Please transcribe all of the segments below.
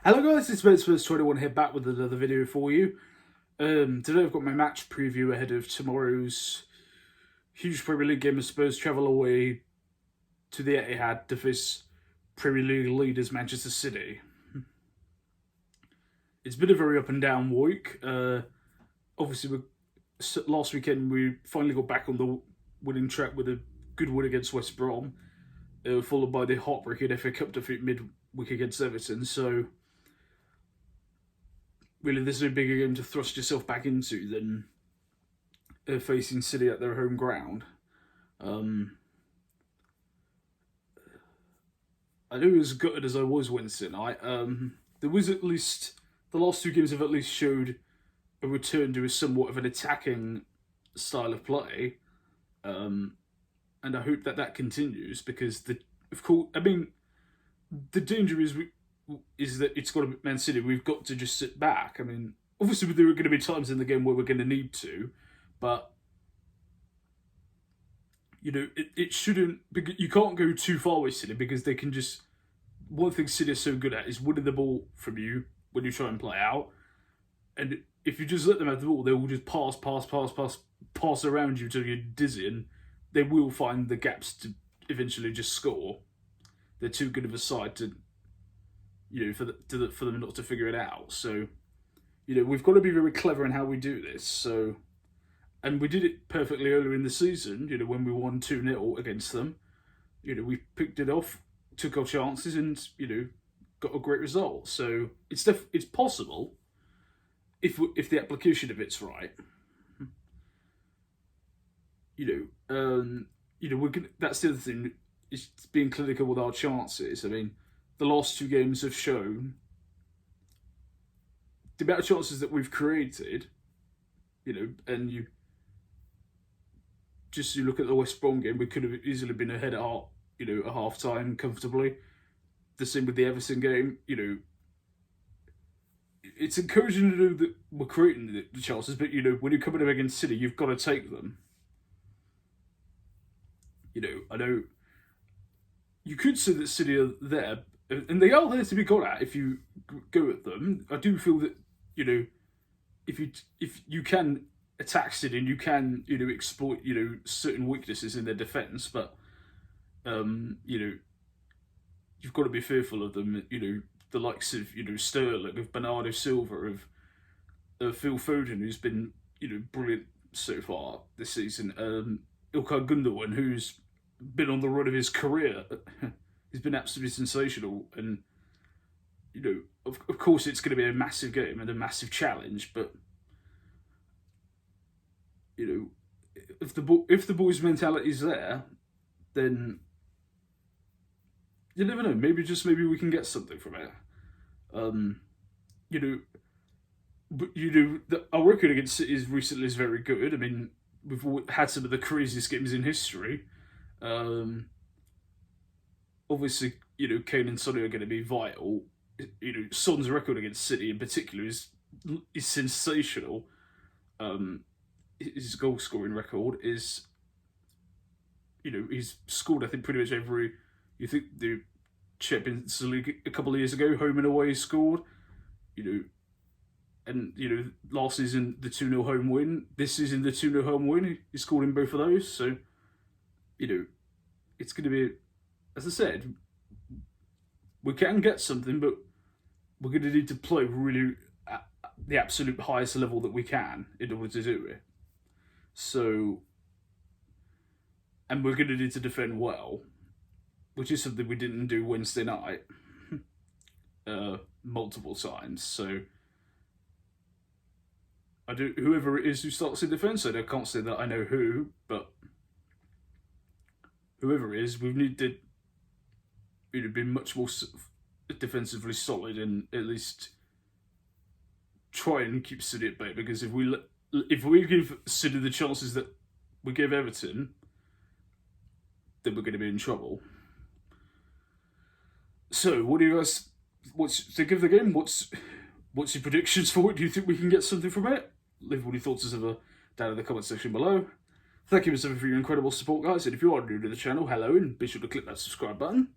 Hello guys, it's Spurs 21 here, back with another video for you. Today I've got my match preview ahead of tomorrow's huge Premier League game as Spurs travel away to the Etihad to face Premier League leaders Manchester City. It's been a very up and down week. Obviously, last weekend we finally got back on the winning track with a good win against West Brom, followed by the heartbreaking FA Cup defeat midweek against Everton. So really, there's no bigger game to thrust yourself back into than facing City at their home ground. I know as gutted as I was Wednesday night, there was at least the last two games have at least showed a return to a somewhat of an attacking style of play, and I hope that continues because the danger is that it's got to be Man City. We've got to just sit back. I mean, obviously there are going to be times in the game where we're going to need to, but it shouldn't. You can't go too far with City because they can just. One thing City are so good at is winning the ball from you when you try and play out, and if you just let them have the ball, they will just pass around you till you're dizzy, and they will find the gaps to eventually just score. They're too good of a side to for them not to figure it out. So, we've got to be very clever in how we do this. So, and we did it perfectly earlier in the season. When we won 2-0 against them, we picked it off, took our chances, and got a great result. So it's possible if the application of it's right. That's the other thing. Is being clinical with our chances. I mean, the last two games have shown the amount of chances that we've created, and you look at the West Brom game, we could have easily been ahead at half time comfortably. The same with the Everton game, it's encouraging to know that we're creating the chances, but when you're coming up against City, you've got to take them. I know you could say that City are there, and they are there to be got at if you go at them. I do feel that if you can attack City and you can exploit certain weaknesses in their defence, but you've got to be fearful of them. The likes of Sterling, of Bernardo Silva, of Phil Foden, who's been brilliant so far this season. Ilkay Gundogan, who's been on the run of his career. He's been absolutely sensational, and of course it's going to be a massive game and a massive challenge. But if the boys' mentality is there, then you never know. Maybe we can get something from it. Our record against City recently is very good. I mean, we've had some of the craziest games in history. Obviously, Kane and Sonny are going to be vital. Son's record against City in particular is sensational. His goal scoring record is, he's scored I think pretty much every. You think the Champions League a couple of years ago, home and away, he scored. And last season the 2-0 home win. This season the 2-0 home win. He scored in both of those. So, it's going to be, as I said, we can get something, but we're going to need to play really at the absolute highest level that we can in order to do it. So, and we're going to need to defend well, which is something we didn't do Wednesday night multiple times. So, whoever it is who starts in defence, I can't say that I know who, but whoever it is, we need to be much more defensively solid and at least try and keep City at bay. Because if we give City the chances that we give Everton, then we're going to be in trouble. So, what do you guys think of the game? What's your predictions for it? Do you think we can get something from it? Leave all your thoughts as ever down in the comment section below. Thank you for your incredible support, guys. And if you are new to the channel, hello, and be sure to click that subscribe button.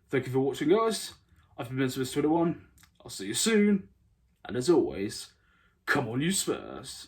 Thank you for watching, guys. I've been Spurs 21. I'll see you soon, and as always, come on you Spurs.